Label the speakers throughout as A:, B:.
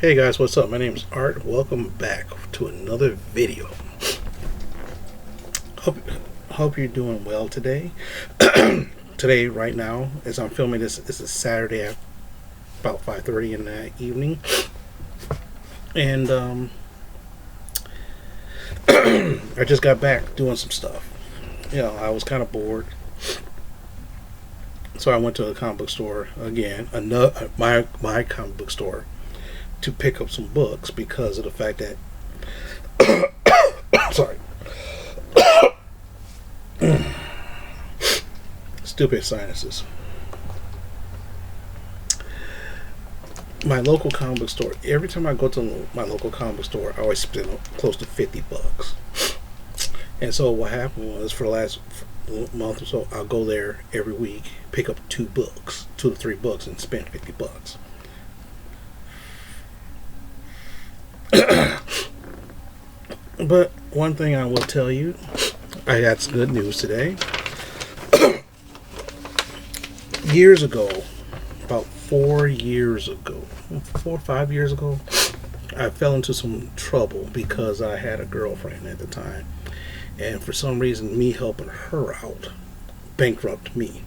A: Hey guys, what's up? My name's Art. Welcome back to another video. Hope hope you're doing well today. Today, right now, as I'm filming this, it's a Saturday at about 5:30 in the evening, and I just got back doing some stuff. I was kind of bored, so I went to a comic book store again, another my comic book store, to pick up some books because of the fact that sorry, stupid sinuses. My local comic book store. Every time I go to my local comic book store, I always spend close to $50. And so what happened was, for the last month or so, I'll go there every week, pick up 2 to 3 books, and spend $50. But one thing I will tell you, I got some good news today. Years ago, about 4 or 5 years ago, I fell into some trouble because I had a girlfriend at the time. And for some reason, me helping her out bankrupted me.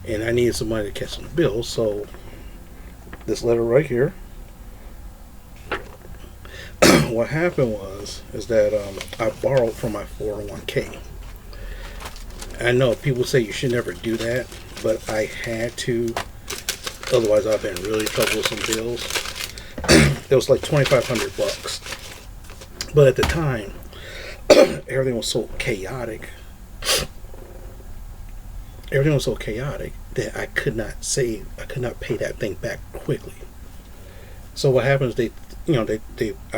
A: And I needed some money to catch some bills. So this letter right here, what happened is that I borrowed from my 401k. I know people say you should never do that, but I had to. Otherwise, I've been really in trouble with some bills. It was like $2,500, but at the time, everything was so chaotic. Everything was so chaotic that I could not pay that thing back quickly. So what happens? I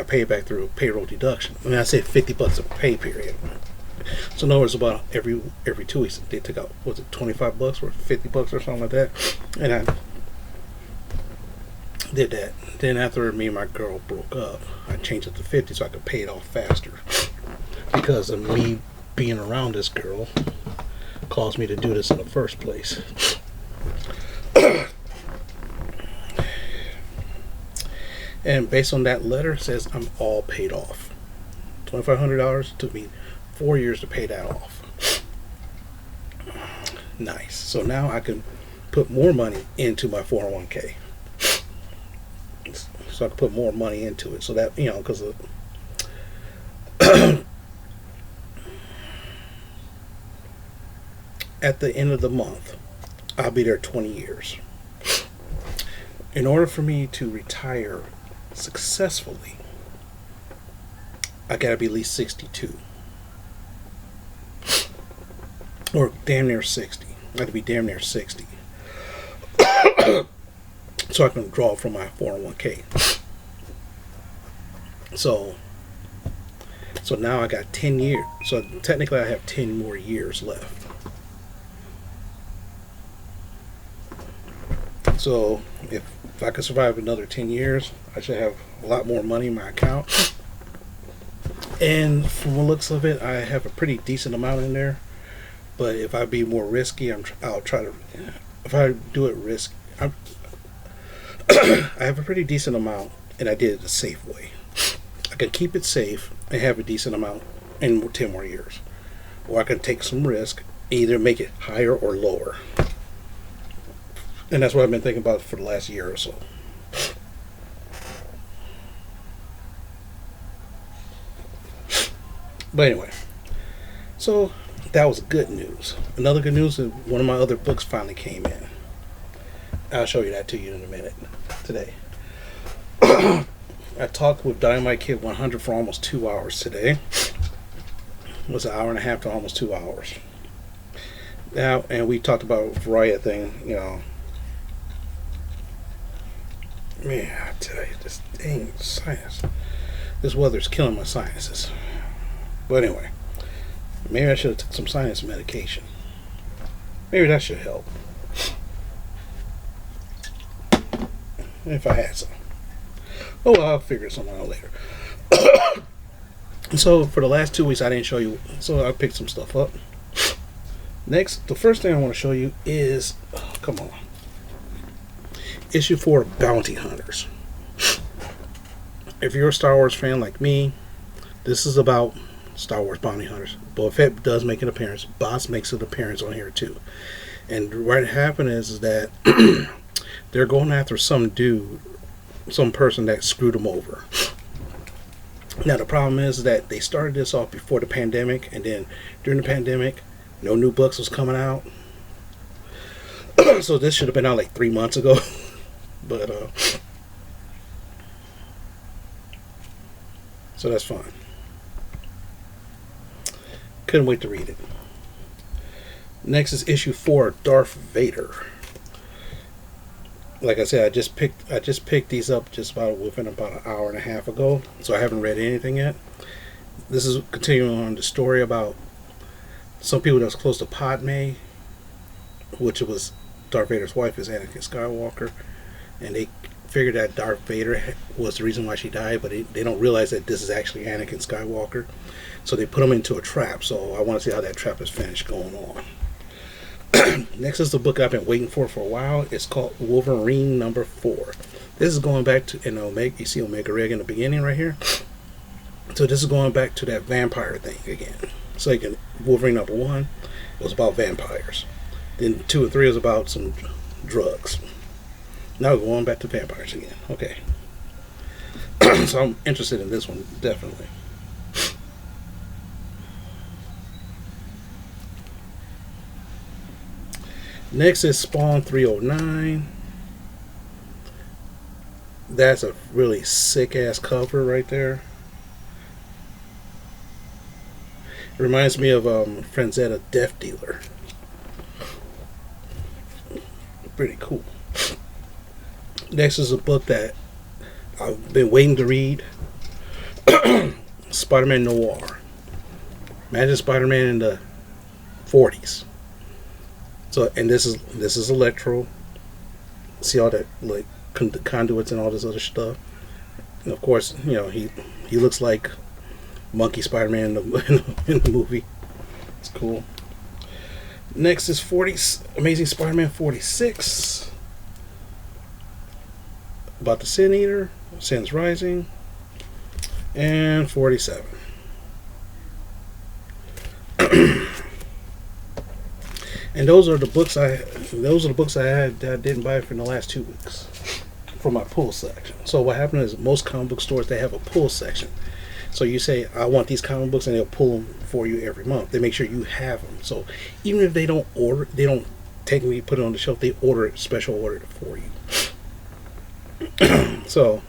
A: pay it back through payroll deduction. I mean, I said $50 a pay period. So in other words, about every 2 weeks they took out, was it $25 or $50 or something like that, and I did that. Then after me and my girl broke up, I changed it to 50 so I could pay it off faster. Because of me being around this girl caused me to do this in the first place. And based on that letter, it says I'm all paid off. $2,500 took me 4 years to pay that off. Nice. So now I can put more money into my 401k. So I can put more money into it. So that, because of at the end of the month, I'll be there 20 years. In order for me to retire successfully, I gotta be at least 62. Or damn near 60. I have to be damn near 60. So I can draw from my 401k. So now I got 10 years. So technically I have 10 more years left. So if I can survive another 10 years, I should have a lot more money in my account. And from the looks of it, I have a pretty decent amount in there. But if I be more risky, I'll try to. If I do it I have a pretty decent amount, and I did it the safe way. I can keep it safe and have a decent amount in 10 more years. Or I can take some risk, either make it higher or lower. And that's what I've been thinking about for the last year or so. But anyway, so that was good news. Another good news is one of my other books finally came in. I'll show you that to you in a minute today. I talked with Dynamite Kid 100 for almost 2 hours today. It was an hour and a half to almost 2 hours. Now, and we talked about a variety of things, Man, I tell you, this dang sinus. This weather's killing my sinuses. But anyway, maybe I should have took some sinus medication. Maybe that should help. If I had some. Oh, well, I'll figure something out later. So for the last 2 weeks I didn't show you, so I picked some stuff up. Next, the first thing I want to show you is, come on, issue 4 of Bounty Hunters. if you're a Star Wars fan like me, this is about Star Wars bounty hunters. Boba Fett does make an appearance. Boss makes an appearance on here too. And what happened is that they're going after some dude, some person that screwed them over. Now the problem is that they started this off before the pandemic, and then during the pandemic, no new books was coming out. So this should have been out like 3 months ago. But so that's fine. Couldn't wait to read it. Next is issue 4, Darth Vader. Like I said, I just picked these up just within about an hour and a half ago, so I haven't read anything yet. This is continuing on the story about some people that's close to Padme, which was Darth Vader's wife, is Anakin Skywalker, and they figured that Darth Vader was the reason why she died, but they don't realize that this is actually Anakin Skywalker. So they put him into a trap. So I want to see how that trap is finished going on. Next is the book I've been waiting for a while. It's called Wolverine number 4. This is going back to Omega. You see Omega Red in the beginning right here. So this is going back to that vampire thing again. So again, Wolverine number 1, it was about vampires. Then 2 and 3 was about some drugs. Now we're going back to vampires again. Okay. So I'm interested in this one, definitely. Next is Spawn 309. That's a really sick ass cover right there. It reminds me of Franzetta Death Dealer. Pretty cool. Next is a book that I've been waiting to read. Spider-Man Noir. Imagine Spider-Man in the 40s. So, and this is Electro. See all that like conduits and all this other stuff. And of course, he looks like Monkey Spider-Man in the movie. It's cool. Next is Amazing Spider-Man 46. About the Sin Eater, Sin's Rising, and 47. And those are the books I had that I didn't buy for the last 2 weeks from my pull section. So what happened is most comic book stores, they have a pull section. So you say, I want these comic books, and they'll pull them for you every month. They make sure you have them. So even if they don't technically put it on the shelf, they special order it for you. So,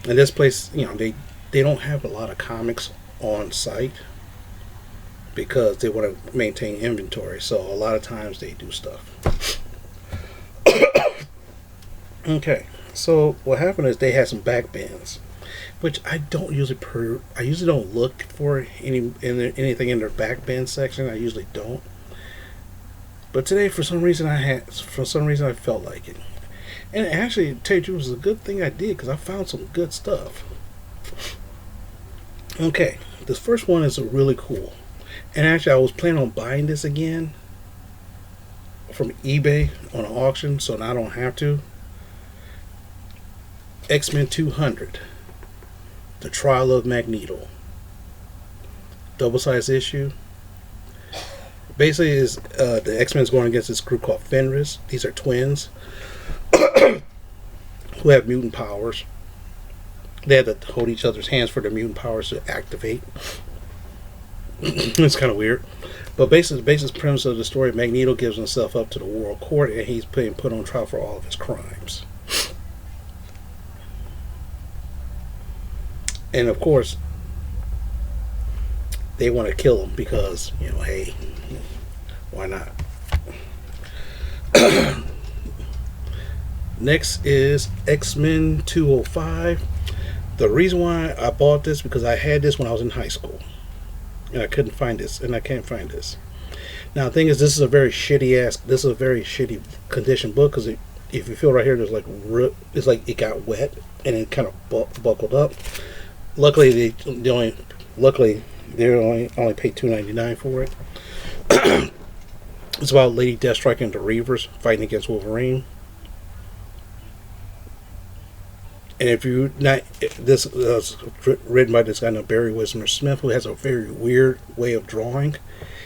A: in this place, they don't have a lot of comics on site because they want to maintain inventory. So a lot of times they do stuff. Okay, so what happened is they had some back bins, which I usually don't look for anything in their back bin section. I usually don't. But today, for some reason, I felt like it. And actually, to tell you the truth, it was a good thing I did because I found some good stuff. Okay, this first one is really cool. And actually, I was planning on buying this again from eBay on an auction, so now I don't have to. X-Men 200, The Trial of Magneto. Double-sized issue. Basically, is the X-Men is going against this group called Fenris. These are twins who have mutant powers. They had to hold each other's hands for their mutant powers to activate. It's kind of weird. But basic premise of the story, Magneto gives himself up to the World Court, and he's being put on trial for all of his crimes. And of course, they want to kill him because, hey, why not? Next is X-Men 205. The reason why I bought this because I had this when I was in high school, and I couldn't find this, and I can't find this. Now the thing is, this is a very shitty condition book because if you feel right here, there's it's like it got wet and it kind of buckled up. Luckily, they only paid $2.99 for it. It's about Lady Deathstrike and the Reavers fighting against Wolverine. And if you not this was written by this guy named Barry Wismer Smith, who has a very weird way of drawing,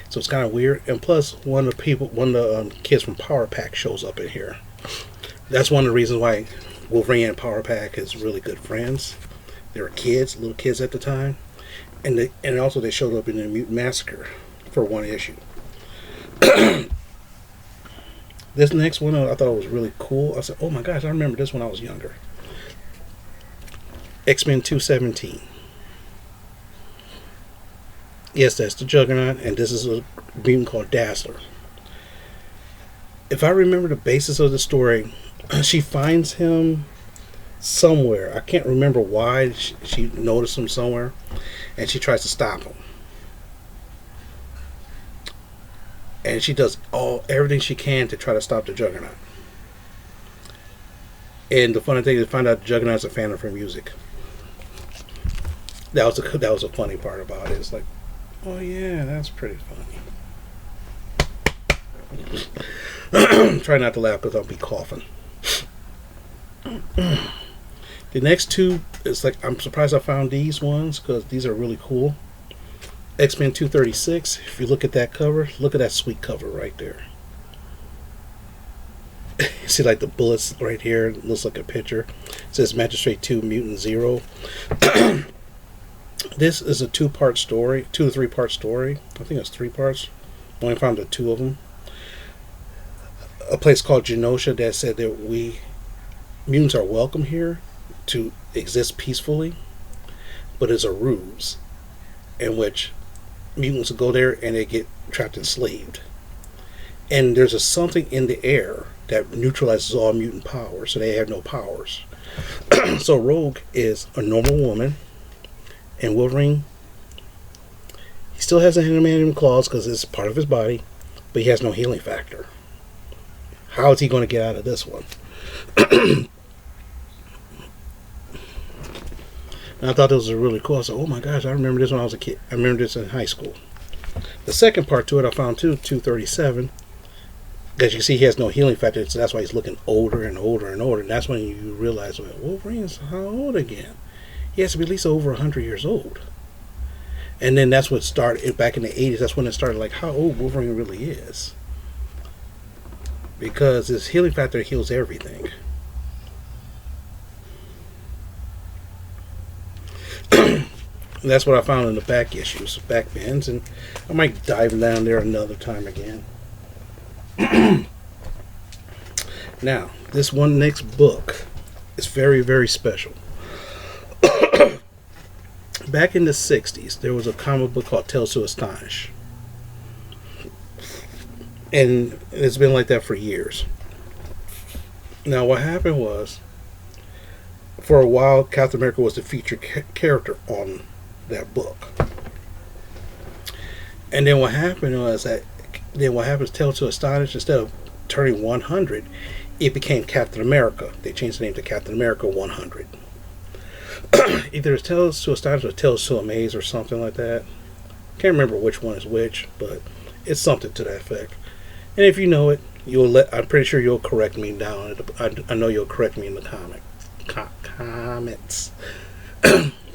A: so it's kind of weird. And plus, one of the kids from Power Pack shows up in here. That's one of the reasons why Wolverine and Power Pack is really good friends. They were kids, little kids at the time, and also they showed up in the Mutant Massacre for one issue. This next one I thought was really cool. I said, "Oh my gosh, I remember this when I was younger." X-Men 217. Yes, that's the Juggernaut, and this is a mutant called Dazzler. If I remember the basis of the story, she finds him somewhere. I can't remember why she noticed him somewhere, and she tries to stop him. And she does everything she can to try to stop the Juggernaut. And the funny thing is, to find out the Juggernaut's a fan of her music. That was a funny part about it. It's like, oh yeah, that's pretty funny. Try not to laugh because I'll be coughing. The next two, it's like, I'm surprised I found these ones because these are really cool. X-Men 236. If you look at that cover, look at that sweet cover right there. You see like the bullets right here. It looks like a picture. It says Magistrate 2 Mutant Zero. This is a 2-part story, 2 to 3-part story. I think it's 3 parts. I only found the 2 of them. A place called Genosha that said that mutants are welcome here to exist peacefully, but it's a ruse in which mutants will go there and they get trapped enslaved. And there's something in the air that neutralizes all mutant powers, so they have no powers. So Rogue is a normal woman, and Wolverine, he still has adamantium claws because it's part of his body, but he has no healing factor. How is he going to get out of this one? And I thought this was really cool. I said, oh my gosh, I remember this when I was a kid. I remember this in high school. The second part to it I found too, 237. As you can see, he has no healing factor, so that's why he's looking older and older and older. And that's when you realize, well, Wolverine's how old again? He has to be at least over 100 years old. And then that's what started, back in the 80s, that's when it started, like, how old Wolverine really is. Because his healing factor heals everything. And that's what I found in the back issues, back bins, and I might dive down there another time again. Now, this one next book is very, very special. Back in the 60s, there was a comic book called Tales to Astonish. And it's been like that for years. Now, what happened was, for a while, Captain America was the featured character on that book. And then what happened was Tales to Astonish, instead of turning 100, it became Captain America. They changed the name to Captain America 100. Either it's Tales to Astonish or Tales to Amaze or something like that. Can't remember which one is which, but it's something to that effect. And if you know it, I'm pretty sure you'll correct me down. I know you'll correct me in the comments.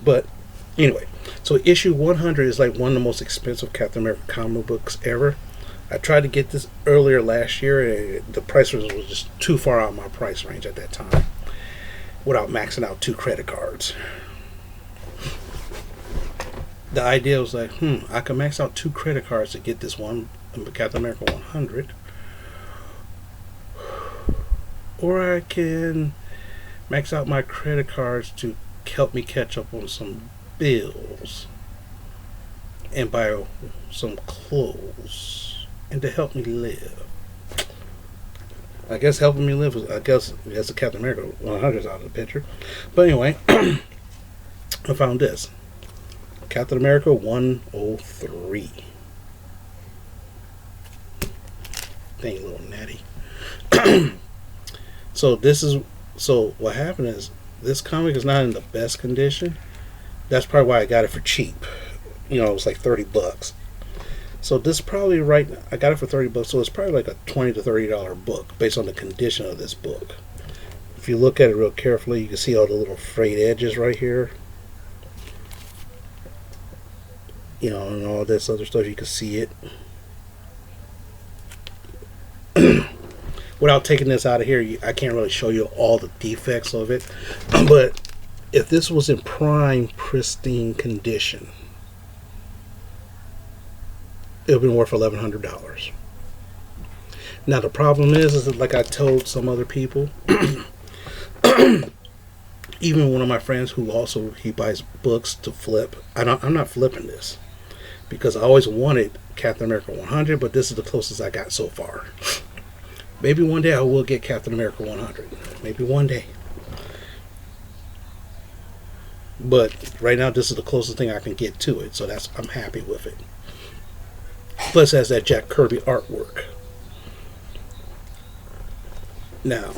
A: But anyway, so issue 100 is like one of the most expensive Captain America comic books ever. I tried to get this earlier last year, and the price was just too far out of my price range at that time, without maxing out 2 credit cards. The idea was like, I can max out 2 credit cards to get this one, Captain America 100, or I can max out my credit cards to help me catch up on some bills and buy some clothes and to help me live. I guess helping me live was, I guess the Captain America 100 is out of the picture. But anyway, I found this. Captain America 103. Dang, little natty. So what happened is, this comic is not in the best condition. That's probably why I got it for cheap. You know, it was like $30. So this is probably I got it for $30, so it's probably like a $20 to $30 book based on the condition of this book. If you look at it real carefully, you can see all the little frayed edges right here. You know, and all this other stuff, you can see it. Without taking this out of here, I can't really show you all the defects of it. But if this was in prime, pristine condition, it would have been worth $1,100. Now the problem is that, like I told some other people, even one of my friends who also he buys books to flip. I'm not flipping this because I always wanted Captain America 100, but this is the closest I got so far. Maybe one day I will get Captain America 100. Maybe one day. But right now this is the closest thing I can get to it, so I'm happy with it. Plus it has that Jack Kirby artwork. Now,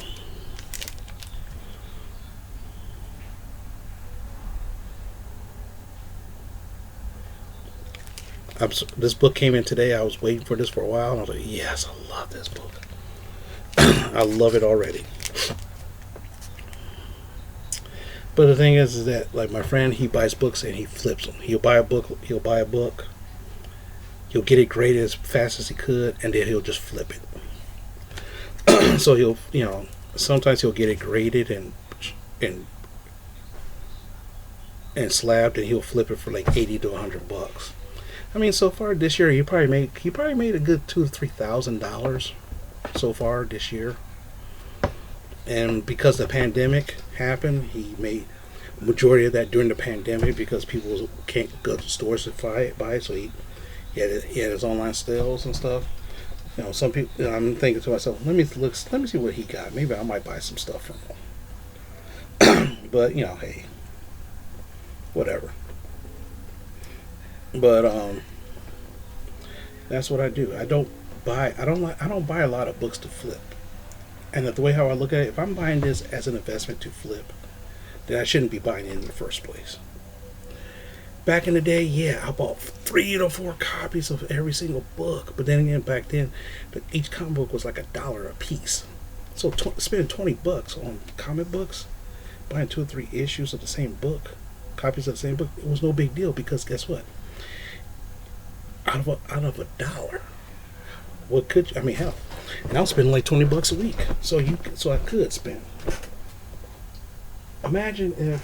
A: this book came in today. I was waiting for this for a while, and I was like, yes, I love this book. I love it already. But the thing is that, like, my friend, he buys books and he flips them. He'll buy a book. He'll get it graded as fast as he could, and then he'll just flip it. So he'll, sometimes he'll get it graded and slabbed, and he'll flip it for like $80 to $100. I mean, so far this year, he probably made a good $2,000 to $3,000 so far this year. And because the pandemic happened, he made a majority of that during the pandemic because people can't go to stores to buy it. So he had his online sales and stuff. Some people. I'm thinking to myself, let me see what he got. Maybe I might buy some stuff from him. But hey, whatever. But that's what I do. I don't buy a lot of books to flip. And the way how I look at it, if I'm buying this as an investment to flip, then I shouldn't be buying it in the first place. Back in the day, yeah, I bought 3 to 4 copies of every single book. But then again, back then, each comic book was like $1 a piece. So spending $20 on comic books, buying 2 or 3 issues of the same book, copies of the same book, it was no big deal because guess what? Out of $1, what could you? I mean, hell, and I was spending like $20 a week, so I could spend. Imagine if.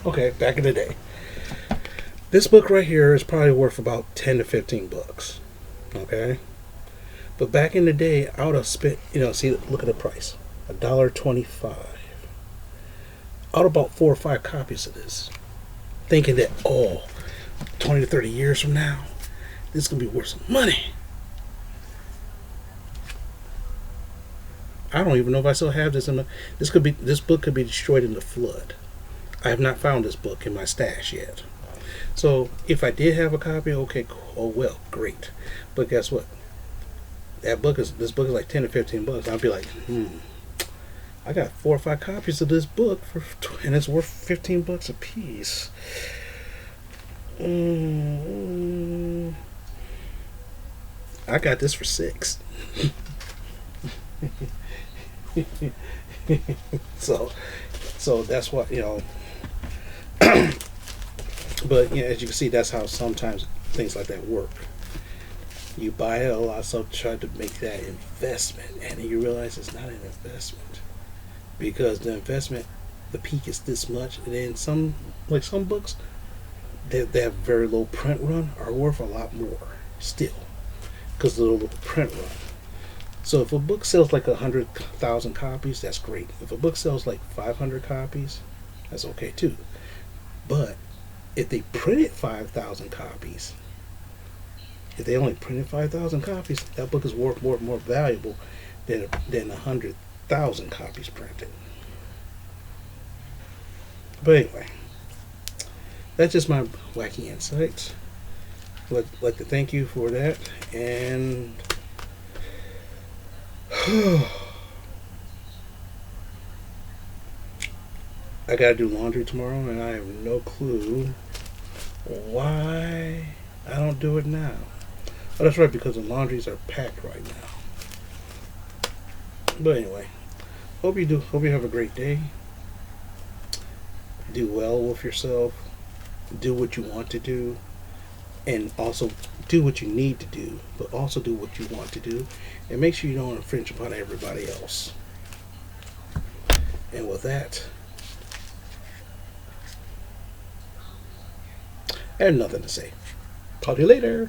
A: Okay, back in the day, this book right here is probably worth about $10 to $15. Okay, but back in the day, I would have spent. See, look at the price, $1.25. I would have bought 4 or 5 copies of this, thinking that 20 to 30 years from now, this is gonna be worth some money. I don't even know if I still have this. This book could be destroyed in the flood. I have not found this book in my stash yet. So if I did have a copy, okay, oh well, great. But guess what? This book is like $10 to $15. I'd be like, I got 4 or 5 copies of this book and it's worth $15 a piece. I got this for $6. So that's what But as you can see, that's how sometimes things like that work. You buy it a lot, so try to make that investment, and then you realize it's not an investment because the investment, the peak is this much, and then some books that have very low print run are worth a lot more still because of the low print run. So if a book sells like 100,000 copies, that's great. If a book sells like 500 copies, that's okay too. But if they printed 5,000 copies, if they only printed 5,000 copies, that book is worth more valuable than 100,000 copies printed. But anyway, that's just my wacky insights. I'd like to thank you for that, and I gotta do laundry tomorrow, and I have no clue why I don't do it now. Oh, that's right, because the laundries are packed right now. But anyway, hope you have a great day. Do well with yourself. Do what you want to do, and also do what you need to do, but also do what you want to do, and make sure you don't infringe upon everybody else. And with that, I have nothing to say. Talk to you later.